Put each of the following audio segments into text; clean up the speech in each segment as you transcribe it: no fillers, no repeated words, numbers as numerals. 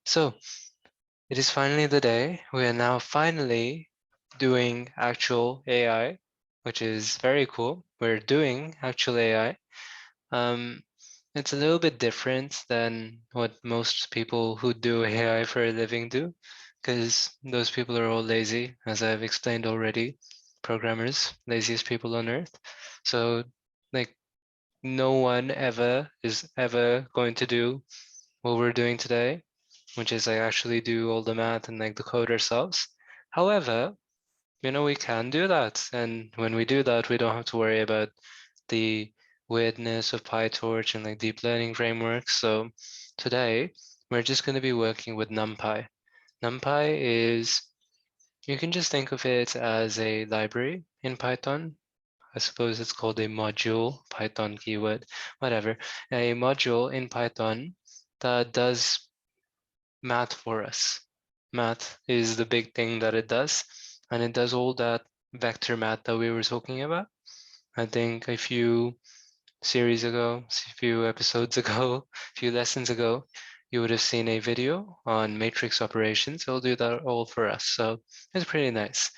So it is finally the day. We are now finally doing actual AI, which is very cool. We're doing actual AI. Um, it's a little bit different than what most people who do AI for a living do, because those people are all lazy, as I've explained already. Programmers, laziest people on earth. So, like, no one ever is ever going to do what we're doing today, which is like actually do all the math and like the code ourselves. However, we can do that. And when we do that, we don't have to worry about the weirdness of PyTorch and like deep learning frameworks. So today we're just going to be working with Numpy. Numpy is, you can just think of it as a library in Python. I suppose it's called a module, Python keyword, whatever. A module in Python that does math for us. Math is the big thing that it does, and it does all that vector math that we were talking about. I think a few series ago, a few episodes ago, a few lessons ago, you would have seen a video on matrix operations. It'll do that all for us. So it's pretty nice.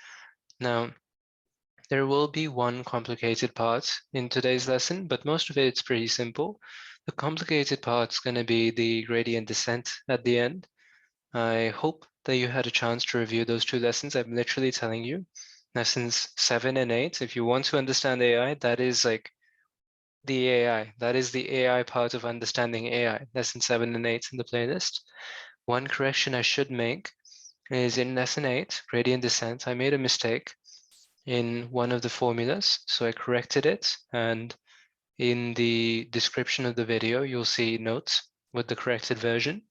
Now, there will be one complicated part in today's lesson, but most of it's pretty simple. The complicated part's going to be the gradient descent at the end. I hope that you had a chance to review those two lessons. I'm literally telling you, lessons 7 and 8, if you want to understand AI, that is like the AI. That is the AI part of understanding AI. Lesson 7 and 8 in the playlist. One correction I should make is in lesson 8, gradient descent, I made a mistake in one of the formulas, so I corrected it, and in the description of the video, you'll see notes with the corrected version,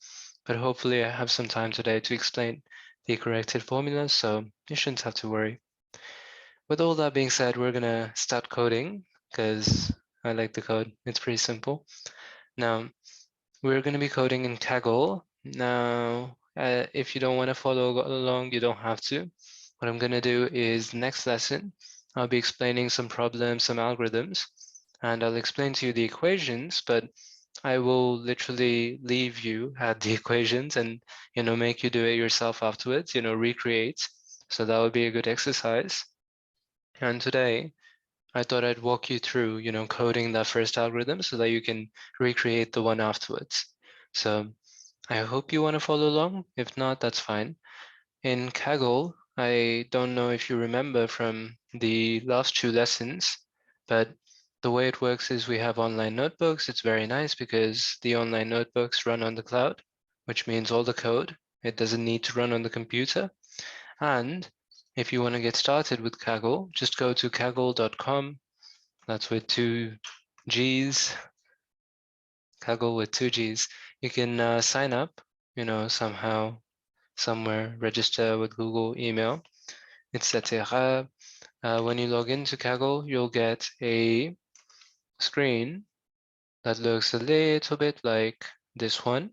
but hopefully I have some time today to explain the corrected formula, so you shouldn't have to worry. With all that being said, we're gonna start coding because I like the code. It's pretty simple. Now, we're gonna be coding in Kaggle. Now, if you don't want to follow along, you don't have to. What I'm gonna do is next lesson, I'll be explaining some problems, some algorithms, and I'll explain to you the equations, but I will literally leave you at the equations and, make you do it yourself afterwards, recreate. So that would be a good exercise. And today, I thought I'd walk you through, coding that first algorithm so that you can recreate the one afterwards. So I hope you want to follow along. If not, that's fine. In Kaggle, I don't know if you remember from the last two lessons, but the way it works is we have online notebooks. It's very nice because the online notebooks run on the cloud, which means all the code, it doesn't need to run on the computer. And if you want to get started with Kaggle, just go to kaggle.com. That's with two G's, Kaggle with two G's. You can sign up, somehow, somewhere, register with Google email, etc. When you log into Kaggle, you'll get a screen that looks a little bit like this one,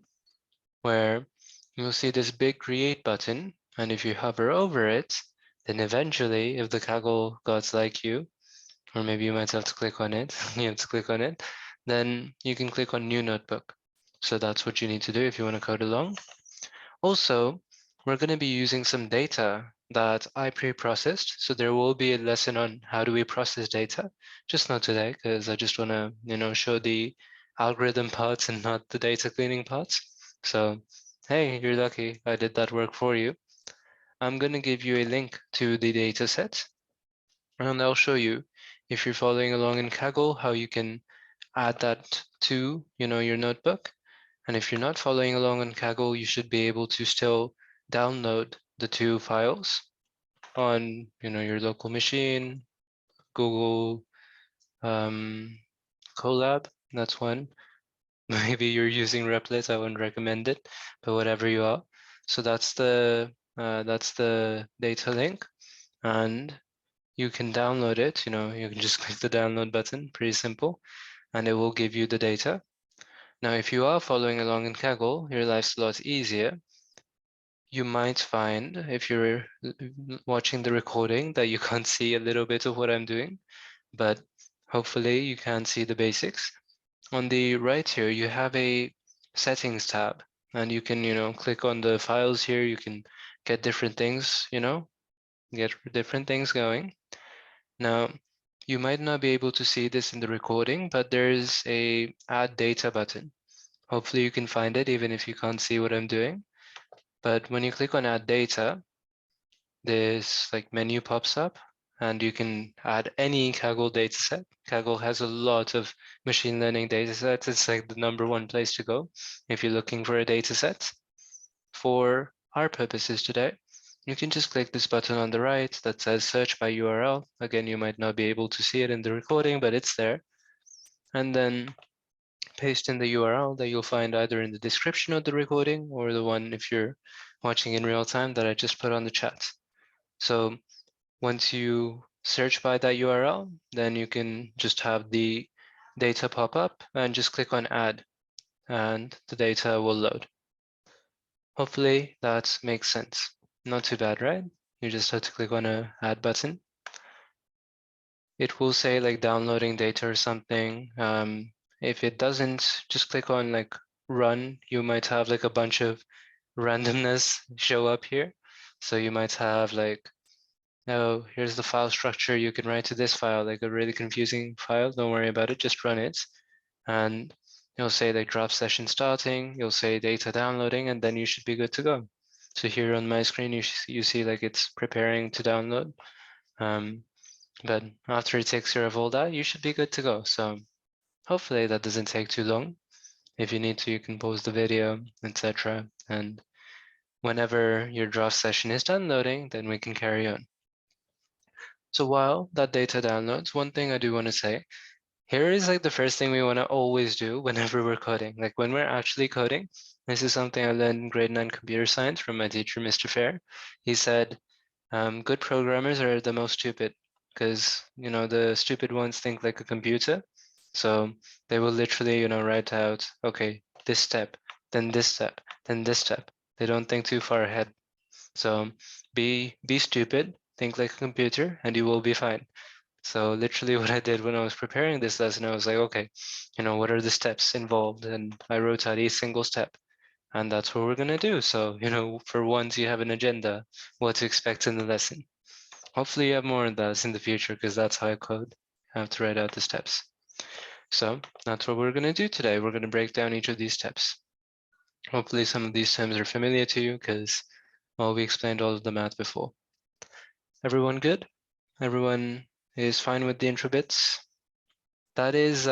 where you'll see this big create button. And if you hover over it, then eventually, if the Kaggle gods like you, or maybe you might have to click on it, you have to click on it, then you can click on new notebook. So that's what you need to do if you want to code along. Also, we're going to be using some data that I pre-processed. So there will be a lesson on how do we process data, just not today, because I just want to, show the algorithm parts and not the data cleaning parts. So, hey, you're lucky I did that work for you. I'm going to give you a link to the data set, and I'll show you, if you're following along in Kaggle, how you can add that to, your notebook. And if you're not following along on Kaggle, you should be able to still download the two files on, your local machine, Google Colab, that's one. Maybe you're using Replit, I wouldn't recommend it, but whatever you are. So that's the data link, and you can download it. You can just click the download button, pretty simple, and it will give you the data. Now, if you are following along in Kaggle, your life's a lot easier. You might find, if you're watching the recording, that you can't see a little bit of what I'm doing, but hopefully you can see the basics. On the right here, you have a settings tab. and you can, click on the files here. You can get different things, get different things going. Now, you might not be able to see this in the recording, but there's a add data button. Hopefully you can find it even if you can't see what I'm doing. But when you click on add data, this like menu pops up and you can add any Kaggle dataset. Kaggle has a lot of machine learning datasets. It's like the #1 place to go if you're looking for a dataset. For our purposes today, you can just click this button on the right that says search by URL. Again, you might not be able to see it in the recording, but it's there. And then paste in the URL that you'll find either in the description of the recording or the one if you're watching in real time that I just put on the chat. So once you search by that URL, then you can just have the data pop up and just click on add and the data will load. Hopefully that makes sense. Not too bad, right? You just have to click on a add button. It will say like downloading data or something. If it doesn't, just click on like run. You might have like a bunch of randomness show up here. So you might have like, oh, here's the file structure. You can write to this file, like a really confusing file. Don't worry about it, just run it. And you'll say like drop session starting, you'll say data downloading, and then you should be good to go. So here on my screen, you see like it's preparing to download. But after it takes care of all that, you should be good to go. So hopefully that doesn't take too long. If you need to, you can pause the video, etc. And whenever your draft session is done loading, then we can carry on. So while that data downloads, one thing I do want to say, here is like the first thing we want to always do whenever we're coding. Like when we're actually coding, this is something I learned in grade 9 computer science from my teacher, Mr. Fair. He said, good programmers are the most stupid because, the stupid ones think like a computer. So they will literally, write out, okay, this step, then this step, then this step. They don't think too far ahead. So be stupid, think like a computer, and you will be fine. So literally what I did when I was preparing this lesson, I was like, okay, what are the steps involved? And I wrote out each single step. And that's what we're going to do. So, for once you have an agenda, what to expect in the lesson. Hopefully you have more of that in the future because that's how I code. I have to write out the steps. So that's what we're going to do today. We're going to break down each of these steps. Hopefully some of these terms are familiar to you because, well, we explained all of the math before. Everyone good? Everyone is fine with the intro bits? That is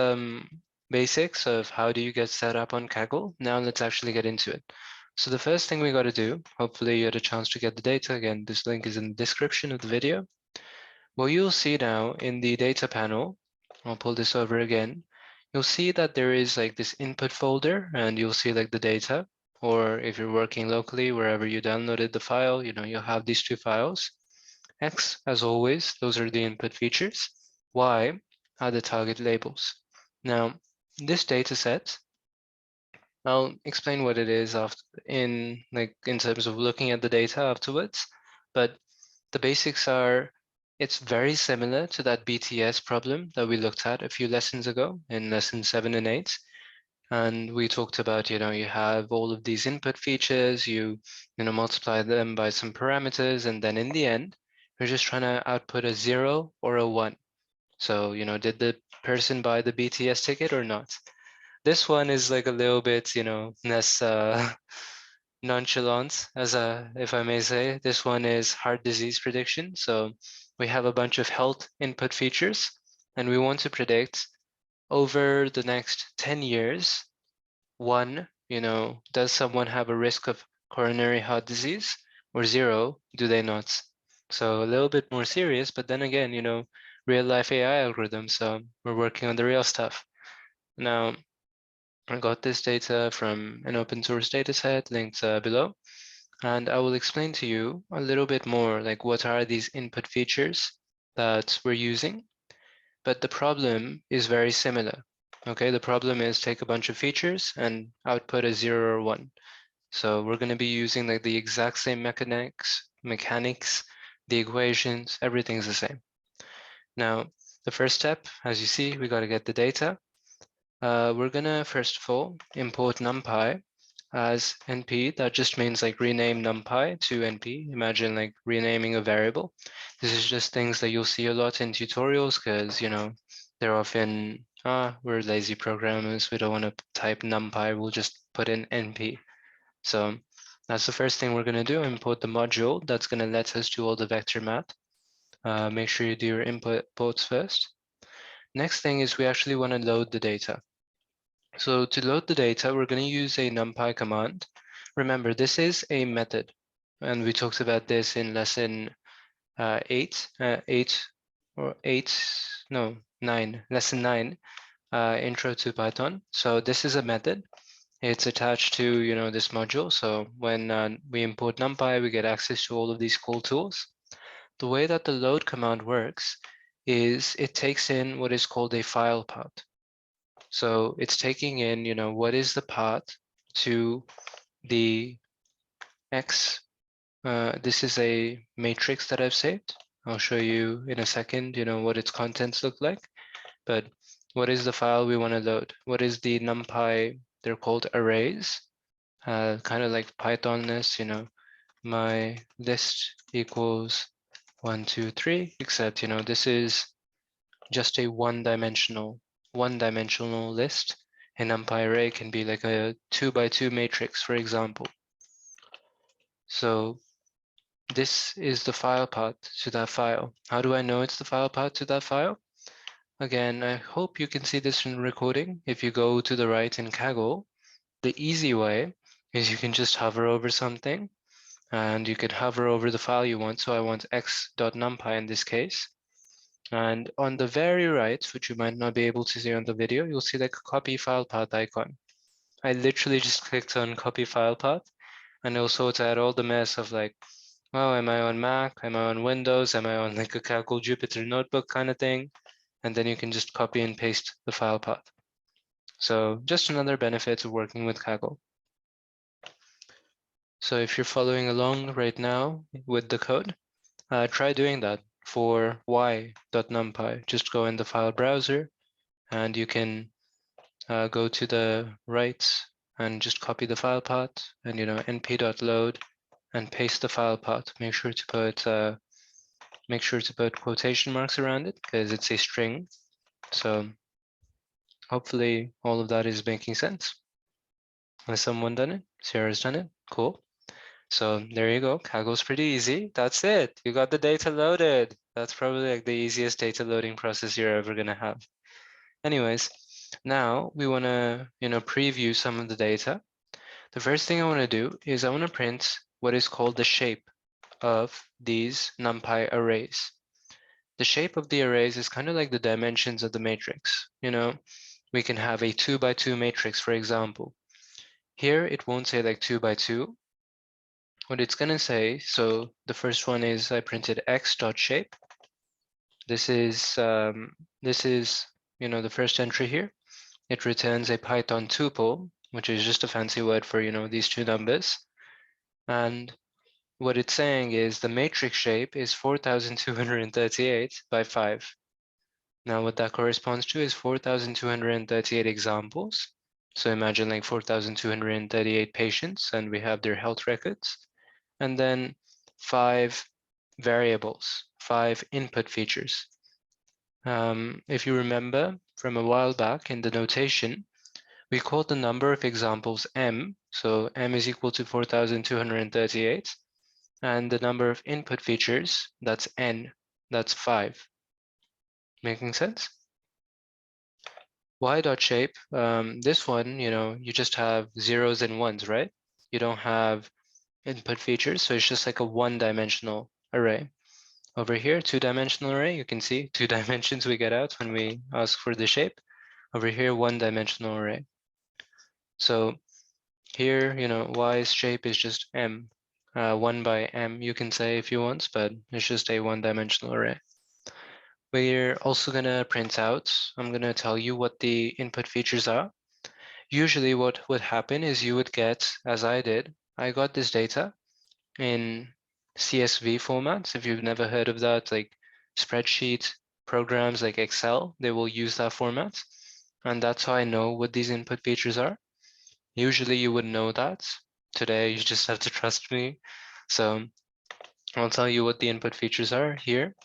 basics of how do you get set up on Kaggle. Now let's actually get into it. So the first thing we got to do, hopefully you had a chance to get the data. Again, this link is in the description of the video. What you'll see now in the data panel, I'll pull this over again. You'll see that there is like this input folder and you'll see like the data, or if you're working locally, wherever you downloaded the file, you'll have these two files. X, as always, those are the input features. Y are the target labels. Now, this data set, I'll explain what it is in terms of looking at the data afterwards, but the basics are, it's very similar to that BTS problem that we looked at a few lessons ago in lesson 7 and 8. And we talked about, you have all of these input features, you multiply them by some parameters, and then in the end, you're just trying to output a 0 or a 1. So, did the person buy the BTS ticket or not? This one is like a little bit, less nonchalant, if I may say. This one is heart disease prediction. So we have a bunch of health input features, and we want to predict over the next 10 years, one, does someone have a risk of coronary heart disease? Or 0, do they not? So a little bit more serious, but then again, real life AI algorithms. So we're working on the real stuff. Now, I got this data from an open source data set linked below, and I will explain to you a little bit more like what are these input features that we're using. But the problem is very similar. Okay, the problem is take a bunch of features and output a 0 or 1. So we're going to be using like the exact same mechanics, the equations, everything's the same. Now, the first step, as you see, we got to get the data. We're going to, first of all, import Numpy. as NP. That just means like rename NumPy to NP. Imagine like renaming a variable. This is just things that you'll see a lot in tutorials because, you know, they're often, we're lazy programmers. We don't want to type NumPy. We'll just put in NP. So that's the first thing we're going to do, import the module that's going to let us do all the vector math. Make sure you do your imports first. Next thing is we actually want to load the data. So to load the data, we're going to use a NumPy command. Remember, this is a method, and we talked about this in lesson 9, lesson 9, intro to Python. So this is a method. It's attached to, you know, this module. So when we import NumPy, we get access to all of these cool tools. The way that the load command works is it takes in what is called a file path. So it's taking in, you know, what is the path to the X. This is a matrix that I've saved. I'll show you in a second, you know, what its contents look like. But what is the file we want to load? What is the NumPy? They're called arrays, kind of like Python-ness, you know, my list equals 1, 2, 3, except, you know, this is just a one-dimensional list. A NumPy array can be like a 2x2 matrix, for example. So this is the file path to that file. How do I know it's the file path to that file? Again, I hope you can see this in the recording. If you go to the right in Kaggle, the easy way is you can just hover over something and you can hover over the file you want. So I want x.numpy in this case. And on the very right, which you might not be able to see on the video, you'll see like a copy file path icon. I literally just clicked on copy file path and it'll sort out all the mess of like, oh, am I on Mac? Am I on Windows? Am I on like a Kaggle Jupyter notebook kind of thing? And then you can just copy and paste the file path. So just another benefit of working with Kaggle. So if you're following along right now with the code, try doing that for y.numpy. Just go in the file browser and you can go to the right and just copy the file path and, you know, np.load and paste the file path. Make sure to put quotation marks around it because it's a string. So hopefully all of that is making sense. Has someone done it? Sarah's done it. Cool. So there you go. Kaggle's pretty easy. That's it. You got the data loaded. That's probably like the easiest data loading process you're ever gonna have. Anyways, now we want to, you know, preview some of the data. The first thing I want to do is I want to print what is called the shape of these NumPy arrays. The shape of the arrays is kind of like the dimensions of the matrix. You know, we can have a 2x2 matrix, for example. Here, it won't say like 2x2. What it's going to say, so the first one is I printed x.shape. This is, you know, the first entry here. It returns a Python tuple, which is just a fancy word for, you know, these two numbers. And what it's saying is the matrix shape is 4,238 by 5. Now what that corresponds to is 4,238 examples. So imagine like 4,238 patients and we have their health records. And then 5 variables, 5 input features. If you remember from a while back in the notation, we called the number of examples m. So m is equal to 4,238. And the number of input features, that's n, that's 5. Making sense? Y.shape, this one, you know, you just have zeros and ones, right? You don't have input features, so it's just like a one-dimensional array. Over here, two-dimensional array, you can see 2 dimensions we get out when we ask for the shape. Over here, one-dimensional array. So here, you know, y's shape is just m, 1 by m, you can say if you want, but it's just a one-dimensional array. We're also going to print out, I'm going to tell you what the input features are. Usually what would happen is you would get, as I did, I got this data in CSV formats. If you've never heard of that, like spreadsheet programs like Excel, they will use that format. And that's how I know what these input features are. Usually you would know that. Today, you just have to trust me. So I'll tell you what the input features are here.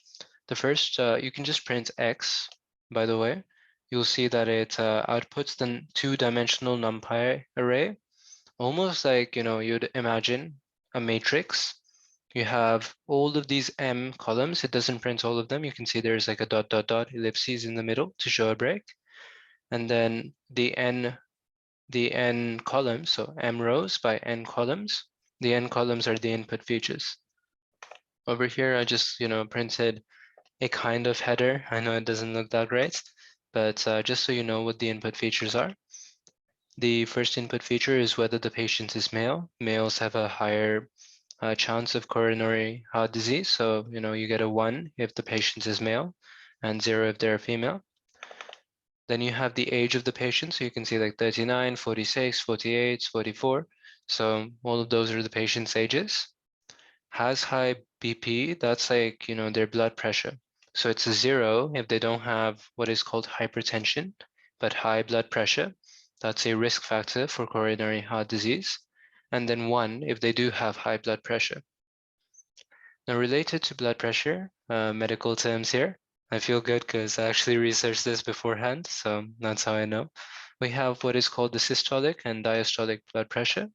The first, you can just print X, by the way. You'll see that it outputs the two-dimensional Numpy array, almost like, you'd imagine a matrix. You have all of these M columns. It doesn't print all of them. You can see there's like a dot, dot, dot, ellipses in the middle to show a break. And then the N columns, so M rows by N columns. The N columns are the input features. Over here, I just, printed a kind of header. I know it doesn't look that great, but just so you know what the input features are. The first input feature is whether the patient is male. Males have a higher chance of coronary heart disease. So, you get a 1 if the patient is male and 0 if they're female. Then you have the age of the patient. So you can see like 39, 46, 48, 44. So all of those are the patient's ages. Has high BP, that's like, their blood pressure. So it's a 0 if they don't have what is called hypertension, but high blood pressure. That's a risk factor for coronary heart disease. And then 1 if they do have high blood pressure. Now, related to blood pressure, medical terms here, I feel good because I actually researched this beforehand, so that's how I know. We have what is called the systolic and diastolic blood pressure.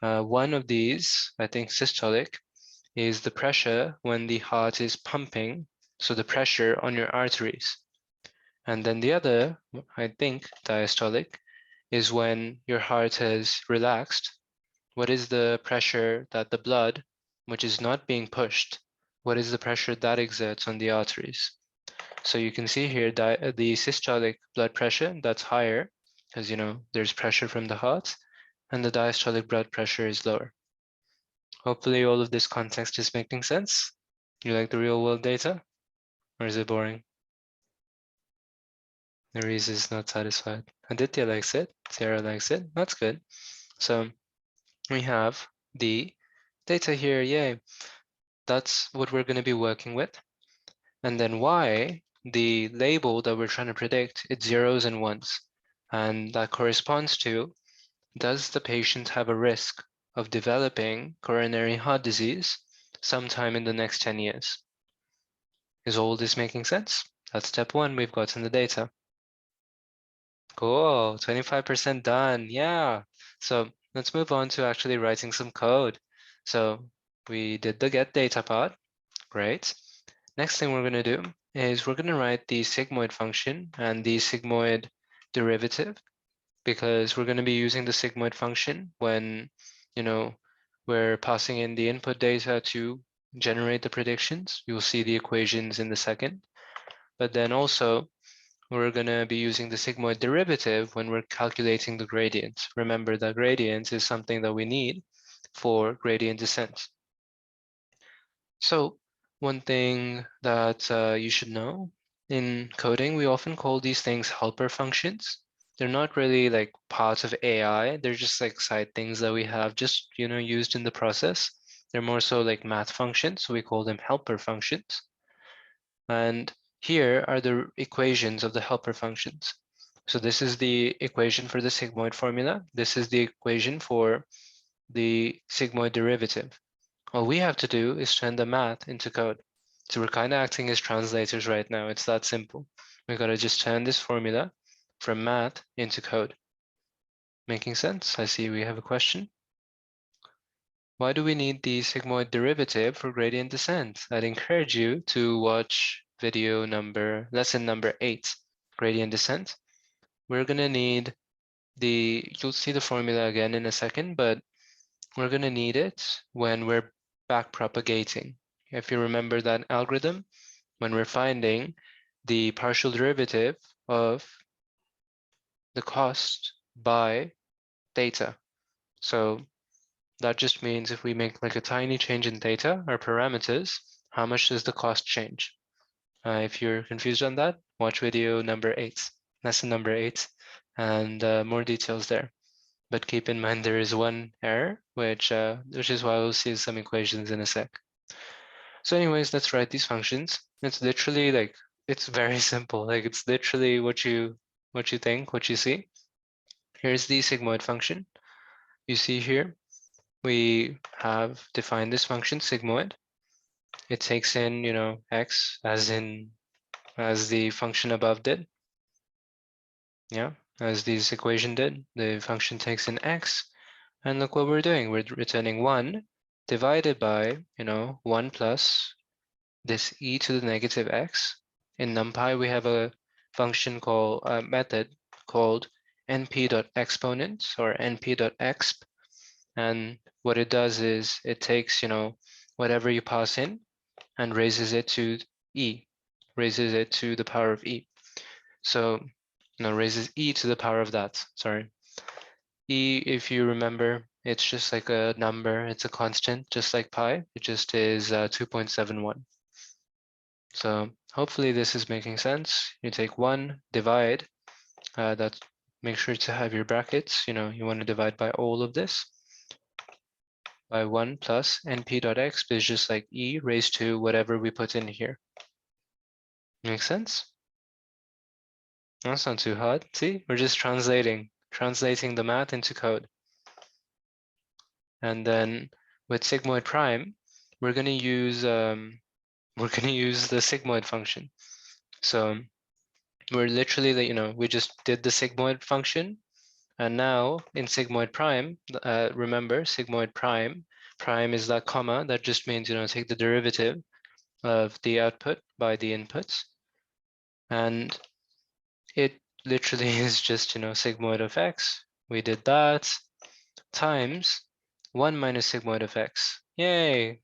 One of these, I think systolic, is the pressure when the heart is pumping, so the pressure on your arteries. And then the other, I think, diastolic, is when your heart has relaxed. What is the pressure that the blood, which is not being pushed, what is the pressure that exerts on the arteries? So you can see here the systolic blood pressure, that's higher, because there's pressure from the heart, and the diastolic blood pressure is lower. Hopefully all of this context is making sense. You like the real world data? Or is it boring? Aries is not satisfied. Aditya likes it. Sarah likes it. That's good. So we have the data here. Yay. That's what we're going to be working with. And then Y, the label that we're trying to predict, it's zeros and ones. And that corresponds to, does the patient have a risk of developing coronary heart disease sometime in the next 10 years? Is all this making sense? That's step 1. We've gotten the data. Cool, 25% done. Yeah. So let's move on to actually writing some code. So we did the get data part. Great. Next thing we're going to do is we're going to write the sigmoid function and the sigmoid derivative, because we're going to be using the sigmoid function when, we're passing in the input data to generate the predictions. You'll see the equations in the second. But then also, we're going to be using the sigmoid derivative when we're calculating the gradient. Remember that gradient is something that we need for gradient descent. So one thing that you should know, in coding, we often call these things helper functions. They're not really like parts of AI. They're just like side things that we have just, used in the process. They're more so like math functions, so we call them helper functions. And here are the equations of the helper functions. So this is the equation for the sigmoid formula. This is the equation for the sigmoid derivative. All we have to do is turn the math into code. So we're kind of acting as translators right now. It's that simple. We got to just turn this formula from math into code. Making sense? I see we have a question. Why do we need the sigmoid derivative for gradient descent? I'd encourage you to watch lesson number 8, gradient descent. We're going to need you'll see the formula again in a second, but we're going to need it when we're back propagating. If you remember that algorithm, when we're finding the partial derivative of the cost by theta. So that just means if we make like a tiny change in theta, our parameters, how much does the cost change? If you're confused on that, watch video number 8, lesson number 8, and more details there. But keep in mind there is one error, which is why we'll see some equations in a sec. So anyways, let's write these functions. It's literally it's very simple. Like it's literally what you think, what you see. Here's the sigmoid function. You see here, we have defined this function sigmoid. It takes in, x as the function above did. Yeah, as this equation did. The function takes in x, and look what we're doing. We're returning 1 divided by, 1 plus this e to the negative x. In NumPy, we have a function called a method called np.exponent or np.exp. And what it does is it takes, whatever you pass in and raises it to e, raises it to the power of e. So, raises e to the power of that, sorry. E, if you remember, it's just like a number, it's a constant, just like pi, it just is 2.71. So hopefully this is making sense. You take 1, divide, make sure to have your brackets, you want to divide by all of this, by 1 plus np.exp is just like e raised to whatever we put in here. Make sense? That's not too hard. See, we're just translating the math into code. And then with sigmoid prime, we're going to use the sigmoid function. So we're literally, we just did the sigmoid function, and now in sigmoid prime, remember sigmoid prime is that comma that just means take the derivative of the output by the inputs, and it literally is just sigmoid of x. We did that times 1 minus sigmoid of x. Yay!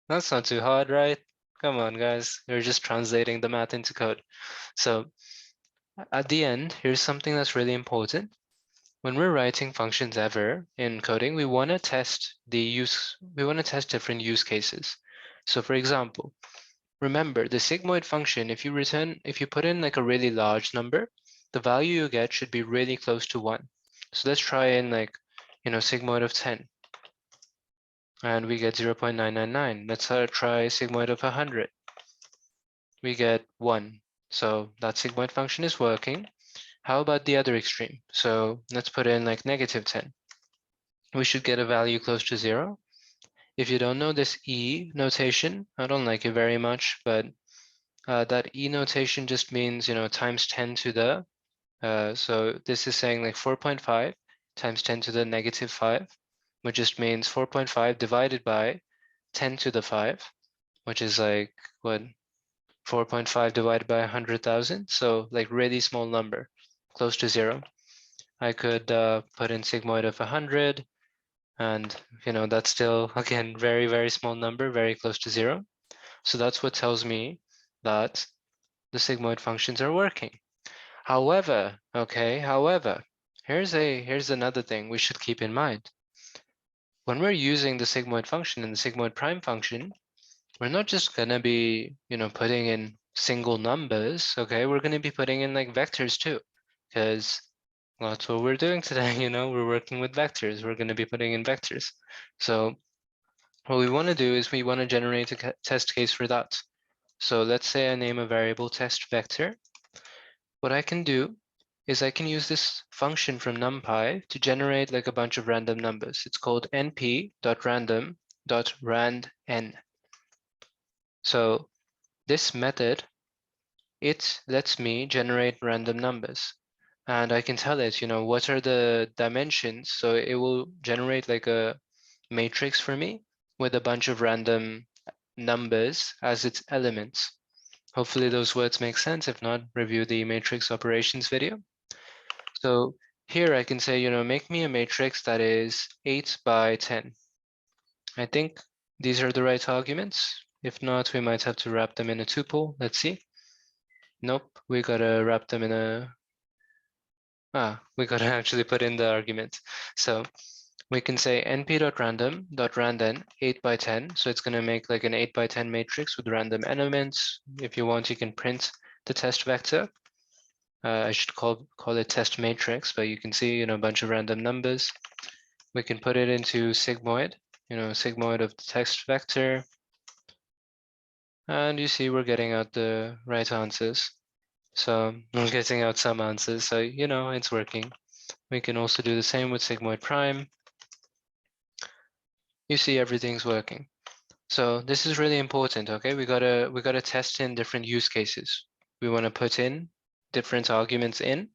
That's not too hard, right? Come on, guys. We're just translating the math into code. So at the end, here's something that's really important. When we're writing functions ever in coding, we want to test different use cases. So for example, remember the sigmoid function, if you put in like a really large number, the value you get should be really close to 1. So let's try in sigmoid of 10. And we get 0.999. Let's try sigmoid of 100. We get 1. So that sigmoid function is working. How about the other extreme? So let's put in like negative 10. We should get a value close to 0. If you don't know this E notation, I don't like it very much, but that E notation just means, times 10 to the, so this is saying like 4.5 times 10 to the negative 5, which just means 4.5 divided by 10 to the 5, which is like, what, 4.5 divided by 100,000? So like really small number, close to 0. I could put in sigmoid of 100, and that's still, again, very, very small number, very close to 0. So that's what tells me that the sigmoid functions are working. However, here's another thing we should keep in mind. When we're using the sigmoid function and the sigmoid prime function, we're not just gonna be, putting in single numbers, okay? We're gonna be putting in like vectors too, because that's what we're doing today, we're working with vectors. We're gonna be putting in vectors. So what we wanna do is we wanna generate a test case for that. So let's say I name a variable test vector. What I can do is I can use this function from NumPy to generate like a bunch of random numbers. It's called np.random.randn. So this method, it lets me generate random numbers. And I can tell it, what are the dimensions. So it will generate like a matrix for me with a bunch of random numbers as its elements. Hopefully those words make sense. If not, review the matrix operations video. So here I can say, make me a matrix that is 8 by 10. I think these are the right arguments. If not, we might have to wrap them in a tuple. Let's see. Nope, we gotta wrap them in we gotta actually put in the argument. So we can say np.random.randn 8 by 10. So it's gonna make like an 8 by 10 matrix with random elements. If you want, you can print the test vector. I should call it test matrix, but you can see, a bunch of random numbers. We can put it into sigmoid, sigmoid of the text vector. And you see we're getting out the right answers. So we're getting out some answers, so it's working. We can also do the same with sigmoid prime. You see everything's working. So this is really important, okay? We gotta test in different use cases. We want to put in different arguments in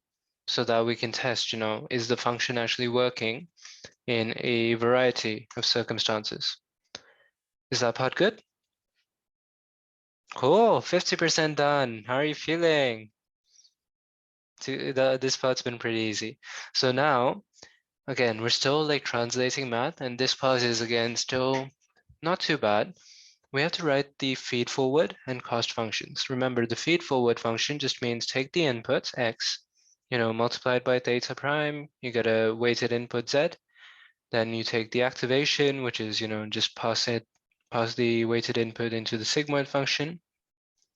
so that we can test, is the function actually working in a variety of circumstances. Is that part good? Cool, 50% done. How are you feeling? This part's been pretty easy. So now, again, we're still like translating math, and this part is again still not too bad. We have to write the feedforward and cost functions. Remember, the feedforward function just means take the input x, multiplied by theta prime, you get a weighted input z. Then you take the activation, which is, just pass the weighted input into the sigmoid function.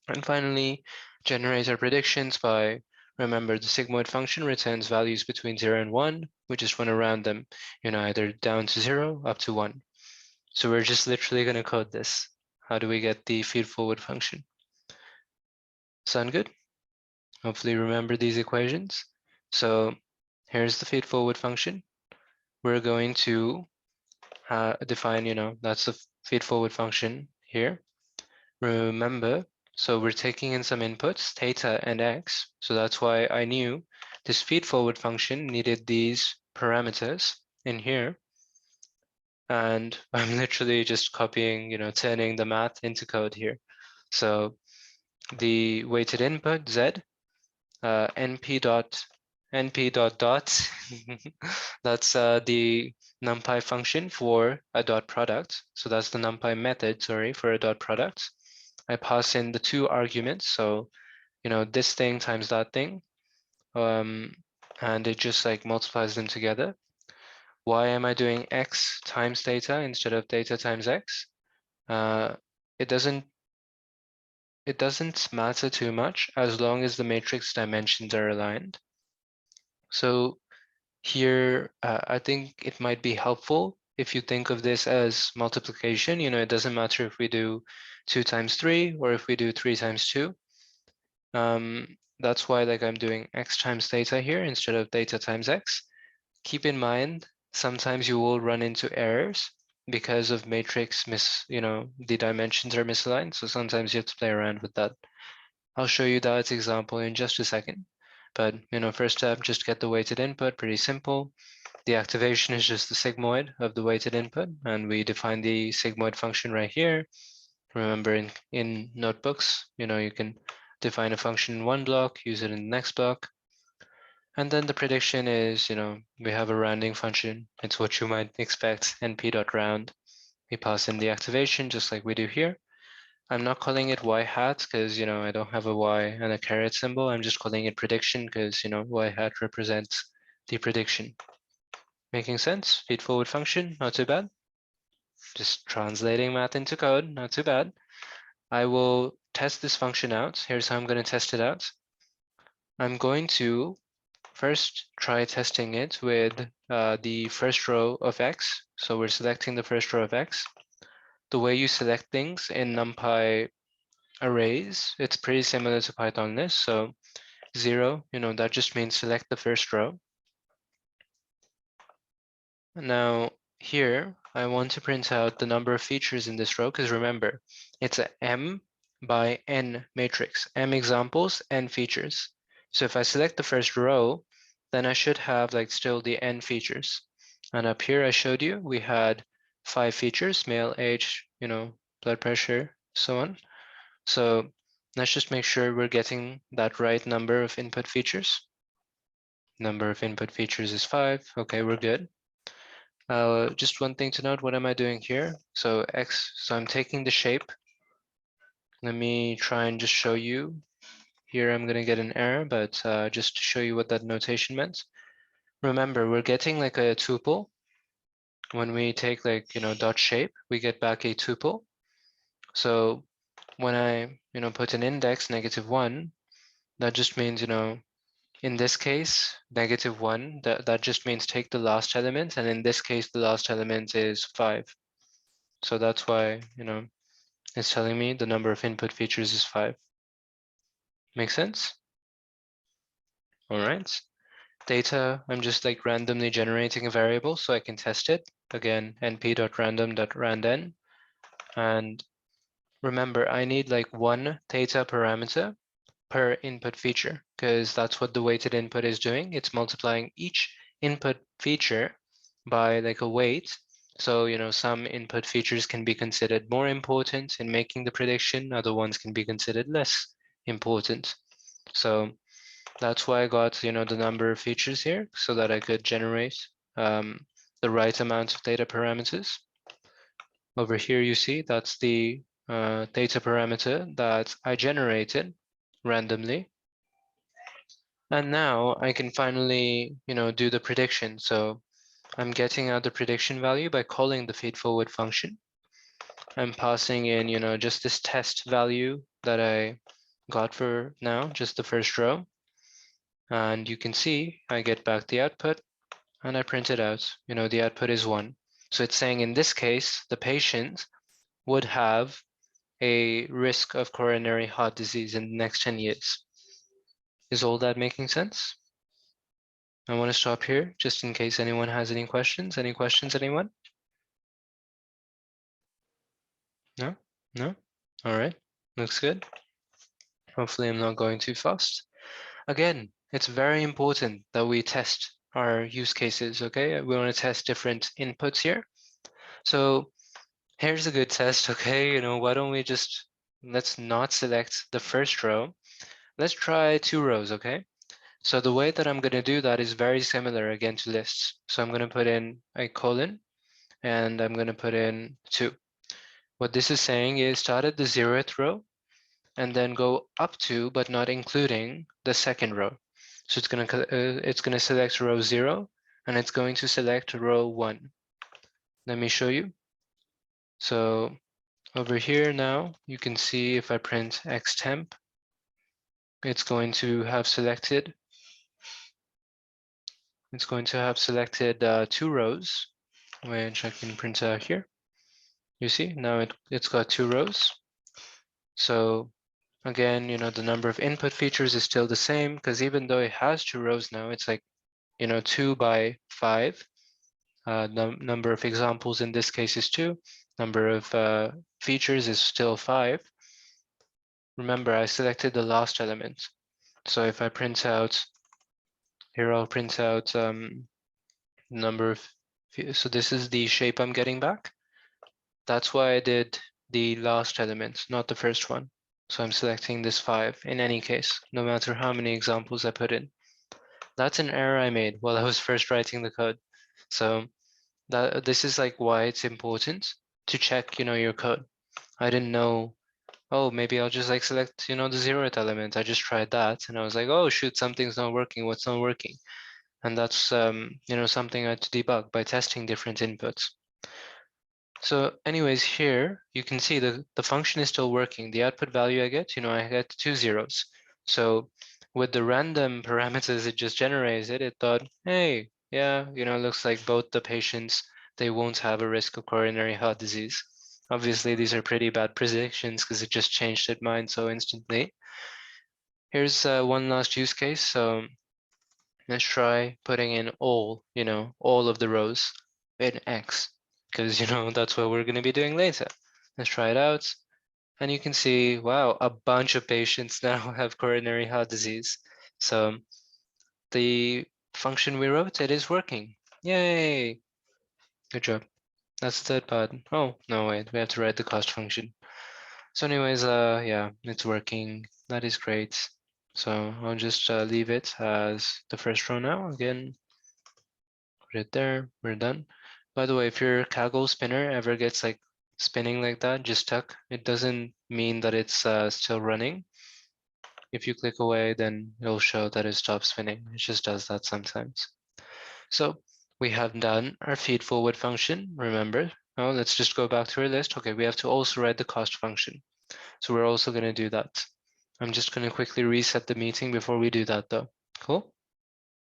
And finally, generate our predictions by, remember, the sigmoid function returns values between 0 and 1. We just want to round them, either down to 0 up to 1. So we're just literally going to code this. How do we get the feedforward function? Sound good? Hopefully remember these equations. So here's the feedforward function. We're going to define, that's the feedforward function here. Remember, so we're taking in some inputs, theta and x. So that's why I knew this feedforward function needed these parameters in here. And I'm literally just copying, turning the math into code here. So the weighted input z, np dot that's the numpy function for a dot product. So that's the numpy method, sorry, for a dot product. I pass in the two arguments, so this thing times that thing, and it just like multiplies them together. Why am I doing x times theta instead of theta times x? It doesn't matter too much as long as the matrix dimensions are aligned. So here, I think it might be helpful if you think of this as multiplication. It doesn't matter if we do 2 times 3 or if we do 3 times 2. That's why I'm doing x times theta here instead of theta times x. Keep in mind, sometimes you will run into errors because of matrix the dimensions are misaligned. So sometimes you have to play around with that. I'll show you that example in just a second. But first step, just get the weighted input, pretty simple. The activation is just the sigmoid of the weighted input, and we define the sigmoid function right here. Remember, in notebooks, you can define a function in one block, use it in the next block. And then the prediction is, we have a rounding function. It's what you might expect, np.round. We pass in the activation just like we do here. I'm not calling it y hat because, I don't have a y and a caret symbol. I'm just calling it prediction because, y hat represents the prediction. Making sense? Feedforward function, not too bad. Just translating math into code, not too bad. I will test this function out. Here's how I'm going to test it out. I'm going to first try testing it with the first row of x. So we're selecting the first row of x. The way you select things in NumPy arrays, it's pretty similar to Python list. So 0, that just means select the first row. Now here, I want to print out the number of features in this row because remember, it's a m by n matrix, m examples, n features. So if I select the first row, then I should have still the n features. And up here I showed you we had 5 features, male, age, blood pressure, so on. So let's just make sure we're getting that right number of input features. Number of input features is 5. Okay, we're good. Just one thing to note, what am I doing here? So I'm taking the shape. Let me try and just show you. Here I'm gonna get an error, but just to show you what that notation meant. Remember, we're getting a tuple. When we take dot shape, we get back a tuple. So when I put an index -1, that just means in this case -1, that just means take the last element, and in this case the last element is 5. So that's why it's telling me the number of input features is 5. Make sense? All right. data, I'm just like randomly generating a variable so I can test it. Again, np.random.randn. And remember, I need like one theta parameter per input feature, because that's what the weighted input is doing. It's multiplying each input feature by like a weight. So, some input features can be considered more important in making the prediction, other ones can be considered less important. So that's why I got, the number of features here so that I could generate the right amount of data parameters. Over here, you see that's the data parameter that I generated randomly. And now I can finally, do the prediction. So I'm getting out the prediction value by calling the feedforward function. I'm passing in, just this test value that I got for now, just the first row. And you can see I get back the output and I print it out. The output is 1. So it's saying in this case, the patient would have a risk of coronary heart disease in the next 10 years. Is all that making sense? I want to stop here just in case anyone has any questions. Any questions, anyone? No? No? All right. Looks good. Hopefully I'm not going too fast. Again, it's very important that we test our use cases, okay? We want to test different inputs here. So here's a good test, okay? Why don't we let's not select the first row. Let's try 2 rows, okay? So the way that I'm going to do that is very similar again to lists. So I'm going to put in a colon and I'm going to put in 2. What this is saying is start at the 0th row and then go up to, but not including, the second row. So it's going to select row 0 and it's going to select row 1. Let me show you. So over here now, you can see if I print xtemp, it's going to have selected 2 rows, which I can print out here. You see, now it's got 2 rows. So again, the number of input features is still the same, because even though it has 2 rows now, it's like, 2 by 5. Number of examples in this case is 2. Number of features is still 5. Remember, I selected the last element. So if I print out, here I'll print out number of, so this is the shape I'm getting back. That's why I did the last element, not the first one. So I'm selecting this 5 in any case, no matter how many examples I put in. That's an error I made while I was first writing the code. So this is like why it's important to check, your code. I didn't know, oh, maybe I'll just like select, the 0th element. I just tried that and I was like, oh shoot, something's not working. What's not working? And that's, something I had to debug by testing different inputs. So anyways, here you can see the function is still working. The output value I get, I get 2 zeros. So with the random parameters it just generated, it thought, hey, yeah, looks like both the patients, they won't have a risk of coronary heart disease. Obviously, these are pretty bad predictions because it just changed its mind so instantly. Here's one last use case. So let's try putting in all of the rows in X, because, that's what we're going to be doing later. Let's try it out. And you can see, wow, a bunch of patients now have coronary heart disease. So the function we wrote, it is working. Yay! Good job. That's the third part. Oh, no, wait, we have to write the cost function. So anyways, yeah, it's working. That is great. So I'll just leave it as the first row now. Again, put it there, we're done. By the way, if your Kaggle spinner ever gets like spinning like that, just stuck, it doesn't mean that it's still running. If you click away, then it'll show that it stopped spinning. It just does that sometimes. So we have done our feedforward function, remember. Oh, let's just go back to our list. Okay, we have to also write the cost function. So we're also going to do that. I'm just going to quickly reset the meeting before we do that though. Cool?